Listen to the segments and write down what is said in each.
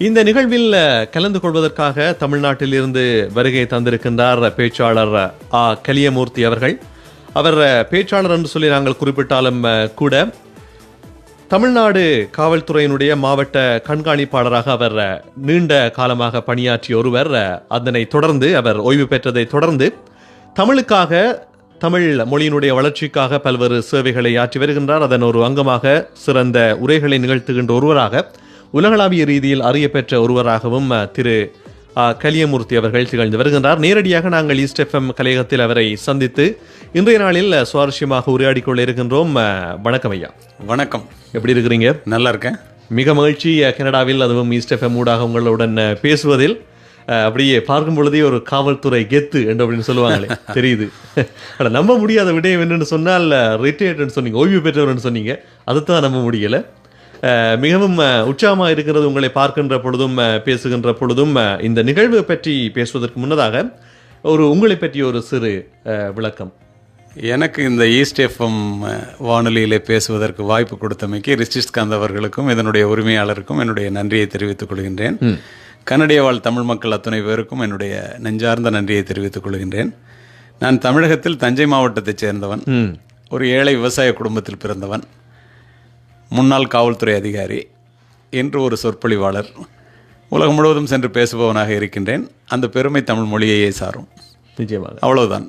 இந்த நிகழ்வில் கலந்து கொள்வதற்காக தமிழ்நாட்டில் இருந்து வருகை தந்திருக்கின்றார் பேச்சாளர் கலியமூர்த்தி அவர்கள். அவர் பேச்சாளர் என்று சொல்லி நாங்கள் குறிப்பிட்டாலும் கூட தமிழ்நாடு காவல்துறையினுடைய மாவட்ட கண்காணிப்பாளராக அவர் நீண்ட காலமாக பணியாற்றிய ஒருவர். அதனை தொடர்ந்து அவர் ஓய்வு பெற்றதை தொடர்ந்து தமிழுக்காக, தமிழ் மொழியினுடைய வளர்ச்சிக்காக பல்வேறு சேவைகளை ஆற்றி வருகின்றார். அதன் ஒரு அங்கமாக சிறந்த உரைகளை நிகழ்த்துகின்ற ஒருவராக, உலகளாவிய ரீதியில் அறியப்பெற்ற ஒருவராகவும் திரு கலியமூர்த்தி அவர்கள் திகழ்ந்து வருகின்றார். நேரடியாக நாங்கள் ஈஸ்ட் எஃப்எம் கலையகத்தில் அவரை சந்தித்து இன்றைய நாளில் சுவாரஸ்யமாக உரையாடி கொள்ள இருக்கின்றோம். வணக்கம் ஐயா. வணக்கம். எப்படி இருக்கிறீங்க? நல்லா இருக்கேன். மிக மகிழ்ச்சி. கனடாவில், அதுவும் ஈஸ்ட் எஃப்எம் ஊடாக உங்களுடன் பேசுவதில். அப்படியே பார்க்கும் பொழுதே ஒரு காவல்துறை கெத்து என்று அப்படின்னு சொல்லுவாங்களே, தெரியுது. ஆனால் நம்ப முடியாத விடயம் என்னன்னு சொன்னால், ரிட்டையர்டுன்னு சொன்னீங்க, ஓய்வு பெற்றவர்னு சொன்னீங்க. அதுதான் நம்ப முடியல. மிகவும் உற்சாகமாக இருக்கிறது உங்களை பார்க்கின்ற பொழுதும் பேசுகின்ற பொழுதும். இந்த நிகழ்வு பற்றி பேசுவதற்கு முன்னதாக உங்களை பற்றி ஒரு சிறு விளக்கம். எனக்கு இந்த ஈஸ்ட் எஃப்எம் வானொலியிலே பேசுவதற்கு வாய்ப்பு கொடுத்தமைக்கு ரிஷிஷ்காந்த் அவர்களுக்கும் இதனுடைய உரிமையாளருக்கும் என்னுடைய நன்றியை தெரிவித்துக் கொள்கின்றேன். கனடிய வாழ் தமிழ் மக்கள் அத்துணை பேருக்கும் என்னுடைய நெஞ்சார்ந்த நன்றியை தெரிவித்துக் கொள்கின்றேன். நான் தமிழகத்தில் தஞ்சை மாவட்டத்தைச் சேர்ந்தவன். ஒரு ஏழை விவசாய குடும்பத்தில் பிறந்தவன். முன்னாள் காவல்துறை அதிகாரி, என்று ஒரு சொற்பொழிவாளர், உலகம் முழுவதும் சென்று பேசுபவனாக இருக்கின்றேன். அந்த பெருமை தமிழ் மொழியையே சாரும். நிச்சயமாக. அவ்வளவுதான்.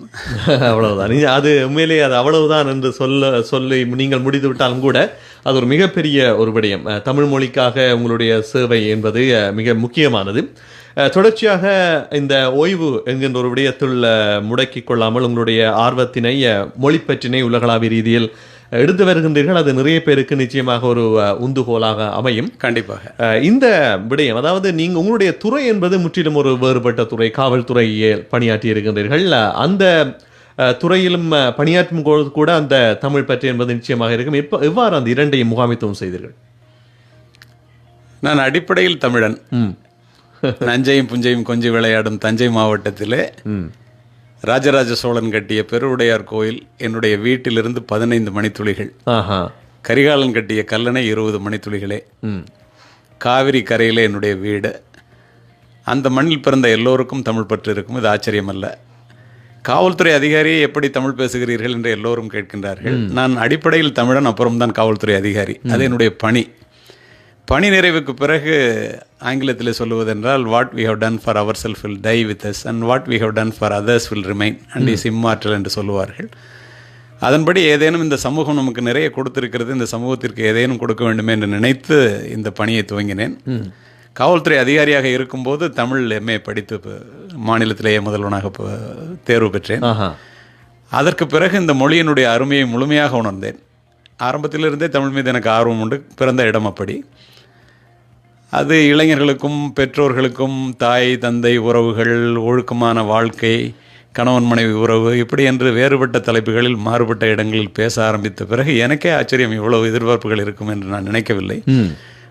அவ்வளவுதான். அது உண்மையிலே அது அவ்வளவுதான் என்று சொல்லி நீங்கள் முடித்து விட்டாலும் கூட அது ஒரு மிகப்பெரிய ஒரு விடயம். தமிழ் மொழிக்காக உங்களுடைய சேவை என்பது மிக முக்கியமானது. தொடர்ச்சியாக இந்த ஓய்வு என்கின்ற ஒரு விடயத்தில் முடக்கிக் கொள்ளாமல் உங்களுடைய ஆர்வத்தினை, மொழிப்பற்றினை உலகளாவிய ரீதியில் எடுத்து வருகின்றீர்கள். அது நிறைய பேருக்கு நிச்சயமாக ஒரு உந்துகோலாக அமையும். கண்டிப்பாக. இந்த விடயம், அதாவது நீங்க உங்களுடைய துறை என்பது முற்றிலும் ஒரு வேறுபட்ட துறை, காவல்துறையில் பணியாற்றி இருக்கின்றீர்கள். அந்த துறையிலும் பணியாற்றும் போது கூட அந்த தமிழ் பற்றி என்பது நிச்சயமாக இருக்கும். எவ்வாறு அந்த இரண்டையும் முகாமித்துவம் செய்தீர்கள்? நான் அடிப்படையில் தமிழன். நஞ்சையும் புஞ்சையும் கொஞ்சி விளையாடும் தஞ்சை மாவட்டத்திலே ராஜராஜ சோழன் கட்டிய பெருவுடையார் கோயில் என்னுடைய வீட்டிலிருந்து 15 மணித்துளிகள், கரிகாலன் கட்டிய கல்லணை 20 மணித்துளிகளே, காவிரி கரையிலே என்னுடைய வீடு. அந்த மண்ணில் பிறந்த எல்லோருக்கும் தமிழ் பற்று இருக்கும். இது ஆச்சரியம் அல்ல. காவல்துறை அதிகாரியை எப்படி தமிழ் பேசுகிறீர்கள் என்று எல்லோரும் கேட்கின்றார்கள். நான் அடிப்படையில் தமிழன், அப்புறம்தான் காவல்துறை அதிகாரி. அது என்னுடைய பணி. பணி நிறைவுக்கு பிறகு ஆங்கிலத்தில் சொல்லுவதென்றால், what we have done for our self will die with us and what we have done for others will remain and is immortal என்று சொல்லுவார்கள். அதன்படி ஏதேனும் இந்த சமூகம் நமக்கு நிறைய கொடுத்திருக்கிறது, இந்த சமூகத்திற்கு ஏதேனும் கொடுக்க வேண்டுமே என்று நினைத்து இந்த பணியை துவங்கினேன். காவல்துறை அதிகாரியாக இருக்கும்போது தமிழ் எம்ஏ படித்து மாநிலத்திலேயே முதல்வனாக தேர்வு பெற்றேன். அதற்கு பிறகு இந்த மொழியினுடைய அருமையை முழுமையாக உணர்ந்தேன். ஆரம்பத்திலிருந்தே தமிழ் மீது எனக்கு ஆர்வம் உண்டு. பிறந்த இடம் அப்படி. அது இளைஞர்களுக்கும் பெற்றோர்களுக்கும் தாய் தந்தை உறவுகள், ஒழுக்கமான வாழ்க்கை, கணவன் மனைவி உறவு, இப்படி என்று வேறுபட்ட தலைப்புகளில் மாறுபட்ட இடங்களில் பேச ஆரம்பித்த பிறகு எனக்கே ஆச்சரியம், இவ்வளவு எதிர்பார்ப்புகள் இருக்கும் என்று நான் நினைக்கவில்லை.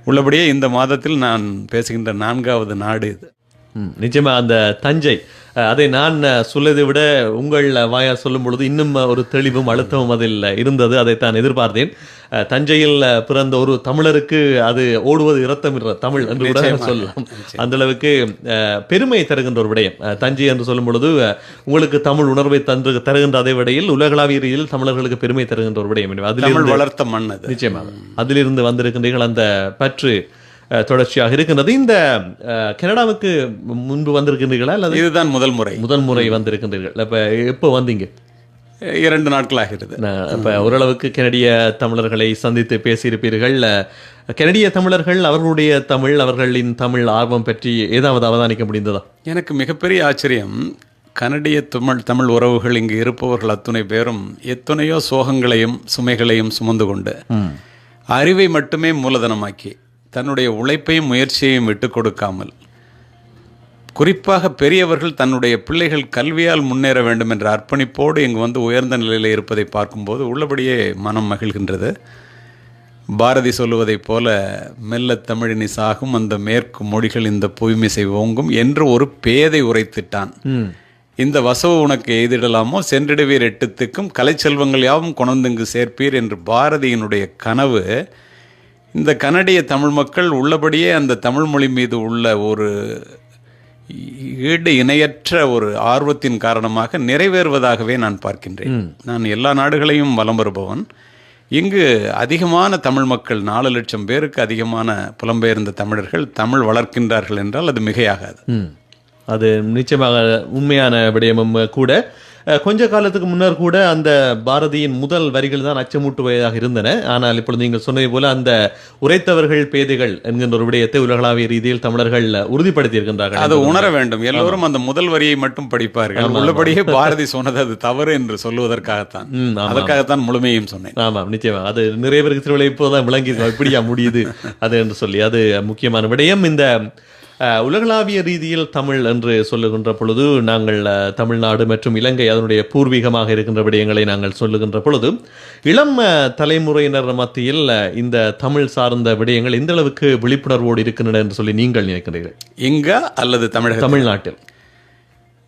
உள்ளபடியே இந்த மாதத்தில் நான் பேசுகின்ற 4வது நாடு இது. நிச்சயமா அந்த தஞ்சை, அதை நான் சொல்லதை விட உங்கள் வாயால் சொல்லும் பொழுது இன்னும் ஒரு தெளிவும் அழுத்தமும் அதில் இருந்தது. அதைத்தான் எதிர்பார்த்தேன். தஞ்சையில் பிறந்த ஒரு தமிழருக்கு அது ஓடுவது இரத்தம் தமிழ் என்று கூட சொல்லலாம். அந்த அளவுக்கு பெருமை தருகின்ற ஒரு விடயம் தஞ்சை என்று சொல்லும் பொழுது. உங்களுக்கு தமிழ் உணர்வை தருகின்ற அதே விடையில் உலகளாவிய ரீதியில் தமிழர்களுக்கு பெருமை தருகின்ற ஒரு விடயம். அதில் வளர்த்த மண் நிச்சயமாக அதிலிருந்து வந்திருக்கின்றீர்கள். அந்த பற்று தொடர்ச்சியாக இருக்கின்றது. இந்த கனடாவுக்கு முன்பு வந்திருக்கின்றீர்களா அல்லது இதுதான் முதல் முறை வந்திருக்கின்றீர்கள்? இப்ப எப்போ வந்தீங்க? 2 நாட்களாகிறது. இப்ப ஓரளவுக்கு கனடிய தமிழர்களை சந்தித்து பேசியிருப்பீர்கள். கனடிய தமிழர்கள் அவர்களுடைய தமிழ், அவர்களின் தமிழ் ஆர்வம் பற்றி ஏதாவது அவதானிக்க முடிந்ததா? எனக்கு மிகப்பெரிய ஆச்சரியம். கனடிய தமிழ் உறவுகள் இங்கு இருப்பவர்கள் அத்துணை பேரும் எத்தனையோ சோகங்களையும் சுமைகளையும் சுமந்து கொண்டு அறிவை மட்டுமே மூலதனமாக்கி தன்னுடைய உழைப்பையும் முயற்சியையும் விட்டு கொடுக்காமல், குறிப்பாக பெரியவர்கள் தன்னுடைய பிள்ளைகள் கல்வியால் முன்னேற வேண்டும் என்ற அர்ப்பணிப்போடு இங்கு வந்து உயர்ந்த நிலையில் இருப்பதை பார்க்கும்போது உள்ளபடியே மனம் மகிழ்கின்றது. பாரதி சொல்லுவதைப் போல, மெல்ல தமிழினி சாகும் அந்த மேற்கு மொழிகள் இந்த புவிமிசை ஓங்கும் என்று ஒரு பேதை உரைத்திட்டான். இந்த வசவு உனக்கு எய்திடலாமோ, சென்றிடுவீர் எட்டுத்துக்கும் கலைச்செல்வங்கள் யாவும் கொணர்ந்துங்கு சேர்ப்பீர் என்று பாரதியினுடைய கனவு இந்த கனடிய தமிழ் மக்கள் உள்ளபடியே அந்த தமிழ் மொழி மீது உள்ள ஒரு ஈடு இணையற்ற ஒரு ஆர்வத்தின் காரணமாக நிறைவேறுவதாகவே நான் பார்க்கின்றேன். நான் எல்லா நாடுகளையும் வலம் வருபவன். இங்கு அதிகமான தமிழ் மக்கள், 4 லட்சம் பேருக்கு அதிகமான புலம்பெயர்ந்த தமிழர்கள் தமிழ் வளர்க்கின்றார்கள் என்றால் அது மிகையாகாது. அது நிச்சயமாக உண்மையான விடயமும் கூட. கொஞ்ச காலத்துக்கு முன்னர் கூட அந்த பாரதியின் முதல் வரிகள் தான் அச்சமூட்டுவதாக இருந்தன. ஆனால் இப்பொழுது நீங்கள் சொன்னது போல அந்த உரைத்தவர்கள் பேதைகள் என்கின்ற ஒரு விடயத்தை உலகளாவிய ரீதியில் தமிழர்கள் உறுதிப்படுத்தி இருக்கின்றார்கள். அதை உணர வேண்டும். எல்லோரும் அந்த முதல் வரியை மட்டும் படிப்பார்கள். உள்ளபடியே பாரதி சொன்னது அது தவறு என்று சொல்லுவதற்காகத்தான், அதற்காகத்தான் முழுமையும் சொன்னேன். ஆமாம், நிச்சயமாக அது நிறைய பேருக்கு திருவிழா இப்போதான் விளங்கி எப்படியா முடியுது அது என்று சொல்லி. அது முக்கியமான விடயம். இந்த உலகளாவிய ரீதியில் தமிழ் என்று சொல்லுகின்ற பொழுது நாங்கள் தமிழ்நாடு மற்றும் இலங்கை அதனுடைய பூர்வீகமாக இருக்கின்ற விடயங்களை நாங்கள் சொல்லுகின்ற பொழுது இளம் தலைமுறையினர் மத்தியில் இந்த தமிழ் சார்ந்த விடயங்கள் எந்த அளவுக்கு விழிப்புணர்வோடு இருக்கின்றன என்று சொல்லி நீங்கள் நினைக்கிறீர்கள்? இங்க அல்லது தமிழ்நாட்டில்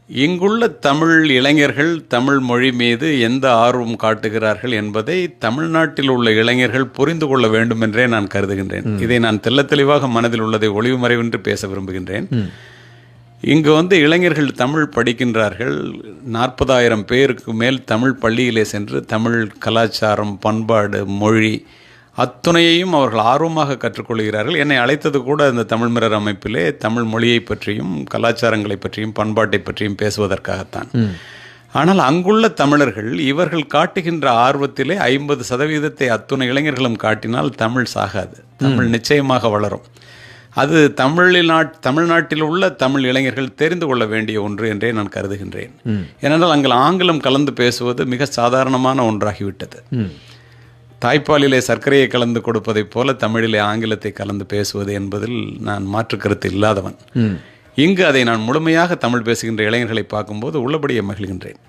இங்குள்ள தமிழ் இளைஞர்கள் தமிழ் மொழி மீது எந்த ஆர்வம் காட்டுகிறார்கள் என்பதை தமிழ்நாட்டில் உள்ள இளைஞர்கள் புரிந்து கொள்ள வேண்டும் என்றே நான் கருதுகின்றேன். இதை நான் தெள்ளத் தெளிவாக மனதில் உள்ளதை ஒளிவு மறைவின்றி பேச விரும்புகின்றேன். இங்கு இளைஞர்கள் தமிழ் படிக்கின்றார்கள். 40,000 பேருக்கு மேல் தமிழ் பள்ளியிலே சென்று தமிழ் கலாச்சாரம், பண்பாடு, மொழி அத்துணையையும் அவர்கள் ஆர்வமாக கற்றுக்கொள்கிறார்கள். என்னை அழைத்தது கூட இந்த தமிழ் மிரர் அமைப்பிலே தமிழ் மொழியை பற்றியும் கலாச்சாரங்களை பற்றியும் பண்பாட்டை பற்றியும் பேசுவதற்காகத்தான். ஆனால் அங்குள்ள தமிழர்கள் இவர்கள் காட்டுகின்ற ஆர்வத்திலே 50% அத்துணை இளைஞர்களும் காட்டினால் தமிழ் சாகாது. தமிழ் நிச்சயமாக வளரும். அது தமிழ்நாட்டில் உள்ள தமிழ் இளைஞர்கள் தெரிந்து கொள்ள வேண்டிய ஒன்று என்றே நான் கருதுகின்றேன். ஏனென்றால் அங்கே ஆங்கிலம் கலந்து பேசுவது மிக சாதாரணமான ஒன்றாகிவிட்டது. தாய்ப்பாலிலே சர்க்கரையை கலந்து கொடுப்பதைப் போல தமிழிலே ஆங்கிலத்தை கலந்து பேசுவது என்பதில் நான் மாற்று கருத்து இல்லாதவன். இங்கு அதை நான் முழுமையாக தமிழ் பேசுகின்ற இளைஞர்களை பார்க்கும்போது உள்ளபடியே மகிழ்கின்றேன்.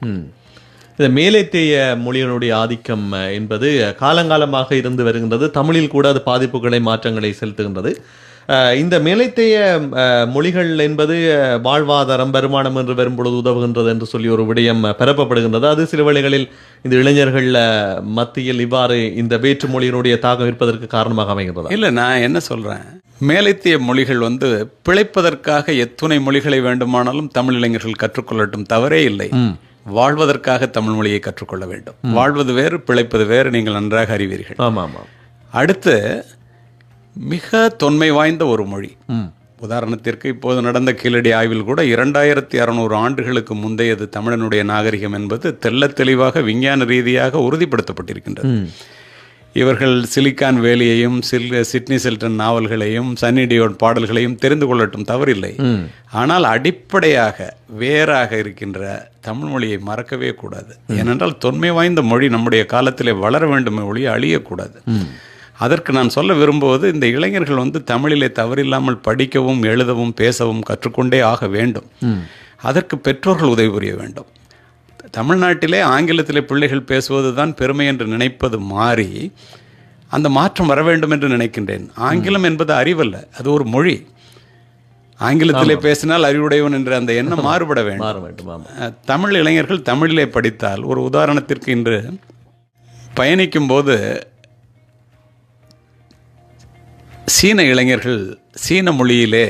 இந்த மேலைத்தேய மொழியினுடைய ஆதிக்கம் என்பது காலங்காலமாக இருந்து வருகின்றது. தமிழில் கூட அது பாதிப்புகளை, மாற்றங்களை செலுத்துகின்றது. இந்த மேலைத்தேய மொழிகள் என்பது வாழ்வாதாரம், வருமானம் என்று வரும்பொழுது உதவுகின்றது என்று சொல்லி ஒரு விடயம் பரப்பப்படுகின்றது. அது சில வேளைகளில் இந்த இளைஞர்கள் மத்தியில் இவ்வாறு இந்த வேற்று மொழியினுடைய தாக்கம் இருப்பதற்கு காரணமாக அமைகின்றது. இல்லை, நான் என்ன சொல்றேன், மேலைத்தேய மொழிகள் பிழைப்பதற்காக எத்துணை மொழிகளை வேண்டுமானாலும் தமிழ் இளைஞர்கள் கற்றுக்கொள்ளட்டும், தவறே இல்லை. வாழ்வதற்காக தமிழ் மொழியை கற்றுக்கொள்ள வேண்டும். வாழ்வது வேறு, பிழைப்பது வேறு, நீங்கள் நன்றாக அறிவீர்கள். ஆமாம். அடுத்து மிக தொன்மை வாய்ந்த ஒரு மொழி. உதாரணத்திற்கு இப்போது நடந்த கீழடி ஆய்வில் கூட 2600 ஆண்டுகளுக்கு முந்தையது தமிழனுடைய நாகரிகம் என்பது தெள்ளத் தெளிவாக விஞ்ஞான ரீதியாக உறுதிப்படுத்தப்பட்டிருக்கின்றது. இவர்கள் சிலிக்கான் வேலியையும் சிட்னி செல்டன் நாவல்களையும் சன்னி டியோல் பாடல்களையும் தெரிந்து கொள்ளட்டும், தவறில்லை. ஆனால் அடிப்படையாக வேறாக இருக்கின்ற தமிழ் மொழியை மறக்கவே கூடாது. ஏனென்றால் தொன்மை வாய்ந்த மொழி நம்முடைய காலத்திலே வளர வேண்டுமே ஒழிய அழியக்கூடாது. அதற்கு நான் சொல்ல விரும்புவது, இந்த இளைஞர்கள் தமிழிலே தவறில்லாமல் படிக்கவும் எழுதவும் பேசவும் கற்றுக்கொண்டே ஆக வேண்டும். அதற்கு பெற்றோர்கள் உதவி புரிய வேண்டும். தமிழ்நாட்டிலே ஆங்கிலத்திலே பிள்ளைகள் பேசுவது தான் பெருமை என்று நினைப்பது மாறி அந்த மாற்றம் வர வேண்டும் என்று நினைக்கின்றேன். ஆங்கிலம் என்பது அறிவல்ல, அது ஒரு மொழி. ஆங்கிலத்திலே பேசினால் அறிவுடையவன் என்ற அந்த எண்ணம் மாறுபட வேண்டும். தமிழ் இளைஞர்கள் தமிழிலே படித்தால், ஒரு உதாரணத்திற்கு இன்று பயணிக்கும் போது சீன இளைஞர்கள் சீன மொழியிலே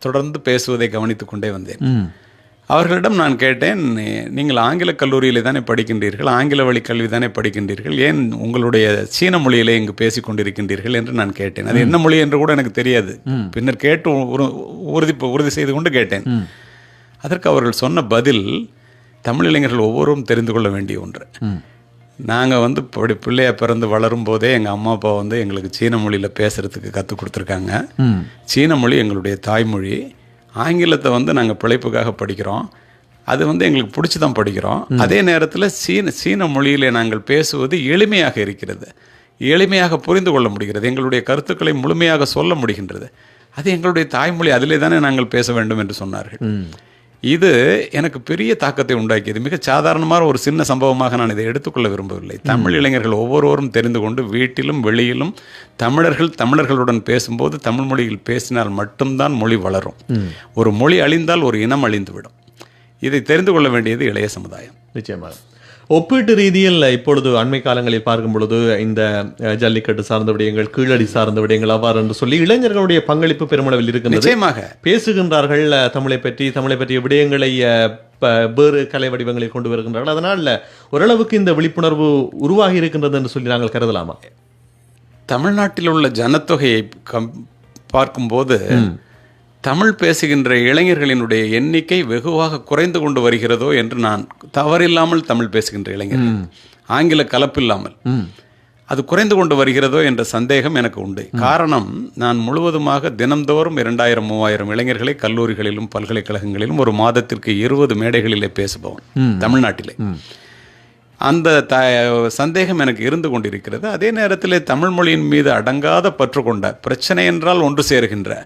தொடர்ந்து பேசுவதை கவனித்துக் கொண்டே வந்தேன். அவர்களிடம் நான் கேட்டேன், நீங்கள் ஆங்கில கல்லூரியிலே தானே படிக்கின்றீர்கள், ஆங்கில வழி கல்வி தானே படிக்கின்றீர்கள், ஏன் உங்களுடைய சீன மொழியிலே இங்கு பேசிக் கொண்டிருக்கின்றீர்கள் என்று நான் கேட்டேன். அது என்ன மொழி என்று கூட எனக்கு தெரியாது. பின்னர் கேட்டு உறுதி செய்து கொண்டு கேட்டேன். அதற்கு அவர்கள் சொன்ன பதில் தமிழ் இளைஞர்கள் ஒவ்வொருவரும் தெரிந்து கொள்ள வேண்டிய ஒன்று. நாங்கள் பிள்ளையா பிறந்து வளரும் போதே எங்கள் அம்மா அப்பா எங்களுக்கு சீன மொழியில் பேசுகிறதுக்கு கற்றுக் கொடுத்துருக்காங்க. சீன மொழி எங்களுடைய தாய்மொழி. ஆங்கிலத்தை நாங்கள் பிழைப்புக்காக படிக்கிறோம். அது எங்களுக்கு பிடிச்சி தான் படிக்கிறோம். அதே நேரத்தில் சீன மொழியிலே நாங்கள் பேசுவது எளிமையாக இருக்கிறது, எளிமையாக புரிந்து கொள்ள முடிகிறது, எங்களுடைய கருத்துக்களை முழுமையாக சொல்ல முடிகின்றது. அது எங்களுடைய தாய்மொழி, அதிலே தானே நாங்கள் பேச வேண்டும் என்று சொன்னார்கள். இது எனக்கு பெரிய தாக்கத்தை உண்டாக்கியது. மிக சாதாரணமான ஒரு சின்ன சம்பவமாக நான் இதை எடுத்துக்கொள்ள விரும்பவில்லை. தமிழ் இளைஞர்கள் ஒவ்வொருவரும் தெரிந்து கொண்டு வீட்டிலும் வெளியிலும் தமிழர்களுடன் பேசும்போது தமிழ் மொழியில் பேசினால் மட்டும்தான் மொழி வளரும். ஒரு மொழி அழிந்தால் ஒரு இனம் அழிந்துவிடும். இதை தெரிந்து கொள்ள வேண்டியது இளைய சமுதாயம். நிச்சயமாக. ஒப்பீட்டு ரீதியில் இப்பொழுது அண்மை காலங்களில் பார்க்கும் பொழுது இந்த ஜல்லிக்கட்டு சார்ந்த விடயங்கள், கீழடி சார்ந்த விடயங்கள் அவ்வாறு என்று சொல்லி இளைஞர்களுடைய பங்களிப்பு பெருமளவில் இருக்கின்றது. நிச்சயமாக பேசுகின்றார்கள் தமிழை பற்றிய விடயங்களை வேறு கலை வடிவங்களில் கொண்டு வருகின்றார்கள். அதனால் ஓரளவுக்கு இந்த விழிப்புணர்வு உருவாகி இருக்கின்றது என்று சொல்லி நாங்கள் கருதலாமா? தமிழ்நாட்டில் உள்ள ஜனத்தொகையை பார்க்கும்போது தமிழ் பேசுகின்ற இளைஞர்களினுடைய எண்ணிக்கை வெகுவாக குறைந்து கொண்டு வருகிறதோ என்று, நான் தவறில்லாமல் தமிழ் பேசுகின்ற இளைஞர்கள், ஆங்கில கலப்பில்லாமல் அது குறைந்து கொண்டு வருகிறதோ என்ற சந்தேகம் எனக்கு உண்டு. காரணம், நான் முழுவதுமாக தினந்தோறும் 2000-3000 இளைஞர்களை கல்லூரிகளிலும் பல்கலைக்கழகங்களிலும் ஒரு மாதத்திற்கு 20 மேடைகளிலே பேசுபவன் தமிழ்நாட்டிலே. அந்த சந்தேகம் எனக்கு இருந்து கொண்டிருக்கிறது. அதே நேரத்தில் தமிழ் மொழியின் மீது அடங்காத பற்று கொண்ட, பிரச்சனை என்றால் ஒன்று சேருகின்ற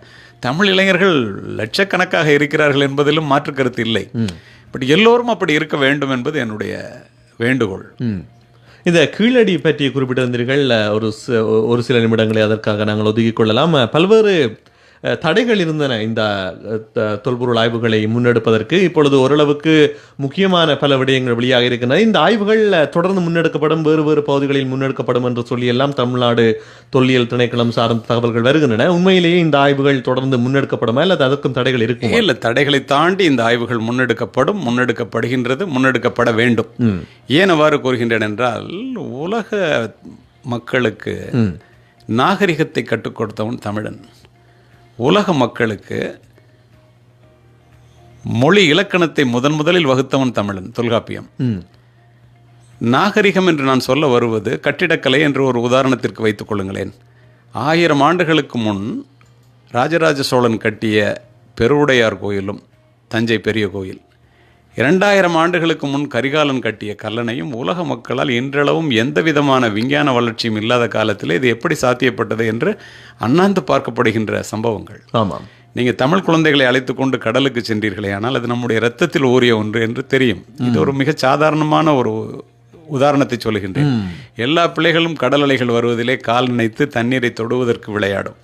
தமிழ் இளைஞர்கள் லட்சக்கணக்காக இருக்கிறார்கள் என்பதிலும் மாற்று கருத்து இல்லை. பட் எல்லோரும் அப்படி இருக்க வேண்டும் என்பது என்னுடைய வேண்டுகோள். இந்த கீழடி பற்றி குறிப்பிட்டிருந்தீர்கள். ஒரு சில நிமிடங்களை அதற்காக நாங்கள் ஒதுக்கிக் கொள்ளலாம். பல்வேறு தடைகள் இருந்தன இந்த தொல்பொருள் ஆய்வுகளை முன்னெடுப்பதற்கு. இப்பொழுது ஓரளவுக்கு முக்கியமான பல விடயங்கள் வெளியாக இருக்கின்றன. இந்த ஆய்வுகள் தொடர்ந்து முன்னெடுக்கப்படும், வேறு பகுதிகளில் முன்னெடுக்கப்படும் என்று சொல்லி எல்லாம் தமிழ்நாடு தொல்லியல் திணைக்களம் சார்ந்த தகவல்கள் வருகின்றன. உண்மையிலேயே இந்த ஆய்வுகள் தொடர்ந்து முன்னெடுக்கப்படுமா அல்லது அதற்கும் தடைகள் இருக்கும்? இல்லை, தடைகளை தாண்டி இந்த ஆய்வுகள் முன்னெடுக்கப்படுகின்றது, முன்னெடுக்கப்பட வேண்டும். ஏன் அவ்வாறு கூறுகின்றன என்றால், உலக மக்களுக்கு நாகரிகத்தை கற்றுக் கொடுத்தவன் தமிழன். உலக மக்களுக்கு மொழி இலக்கணத்தை முதலில் வகுத்தவன் தமிழன், தொல்காப்பியம். நாகரிகம் என்று நான் சொல்ல வருவது கட்டிடக்கலை என்று ஒரு உதாரணத்திற்கு வைத்துக் கொள்ளுங்களேன். 1000 ஆண்டுகளுக்கு முன் ராஜராஜ சோழன் கட்டிய பெருவுடையார் கோயிலும் தஞ்சை பெரிய கோயில், 2000 ஆண்டுகளுக்கு முன் கரிகாலன் கட்டிய கல்லணையும் உலக மக்களால் இன்றளவும் எந்த விதமான விஞ்ஞான வளர்ச்சியும் இல்லாத காலத்தில் இது எப்படி சாத்தியப்பட்டது என்று அண்ணாந்து பார்க்கப்படுகின்ற சம்பவங்கள். ஆமாம். நீங்கள் தமிழ் குழந்தைகளை அழைத்து கொண்டு கடலுக்கு சென்றீர்களே, ஆனால் அது நம்முடைய இரத்தத்தில் ஊறிய ஒன்று என்று தெரியும். இது ஒரு மிக சாதாரணமான ஒரு உதாரணத்தை சொல்லுகின்றேன். எல்லா பிள்ளைகளும் கடல் அலைகள் வருவதிலே கால் நினைத்து தண்ணீரை தொடுவதற்கு விளையாடும்.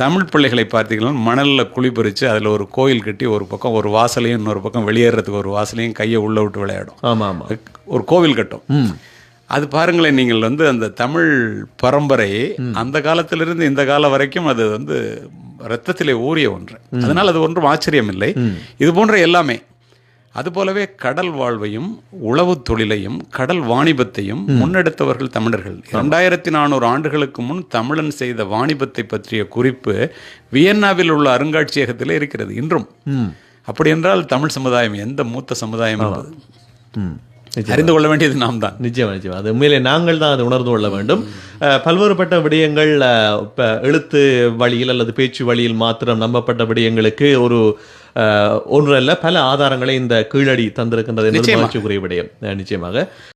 தமிழ் பிள்ளைகளை பார்த்தீங்கன்னா மணலில் குழி பறித்து அதில் ஒரு கோயில் கட்டி ஒரு பக்கம் ஒரு வாசலையும் இன்னொரு பக்கம் வெளியேறதுக்கு ஒரு வாசலையும் கையை உள்ள விட்டு விளையாடும். ஆமாம், ஒரு கோவில் கட்டும். அது பாருங்களேன், நீங்கள் அந்த தமிழ் பரம்பரை அந்த காலத்திலிருந்து இந்த காலம் வரைக்கும் அது இரத்தத்திலே ஊறிய ஒன்று. அதனால் அது ஒன்றும் ஆச்சரியம் இல்லை. இது போன்ற எல்லாமே அதுபோலவே கடல் வாழ்வையும் உளவு தொழிலையும் கடல் வாணிபத்தையும் முன்னெடுத்தவர்கள் தமிழர்கள். 2400 ஆண்டுகளுக்கு முன் தமிழன் செய்த வாணிபத்தை பற்றிய குறிப்பு வியன்னாவில் உள்ள அருங்காட்சியகத்திலே இருக்கிறது இன்றும். அப்படி என்றால் தமிழ் சமுதாயம் எந்த மூத்த சமுதாயம் அறிந்து கொள்ள வேண்டியது நாம் தான். நிச்சயமா அது உண்மையிலே நாங்கள் தான் அதை உணர்ந்து கொள்ள வேண்டும். பல்வேறுபட்ட விடயங்கள் எழுத்து வழியில் அல்லது பேச்சு வழியில் மாத்திரம் நம்பப்பட்ட விடயங்களுக்கு ஒன்றல்ல பல ஆதாரங்களை இந்த கீழடி தந்திருக்கின்றது என்பது மகிழ்ச்சிக்குரிய விடயம். நிச்சயமாக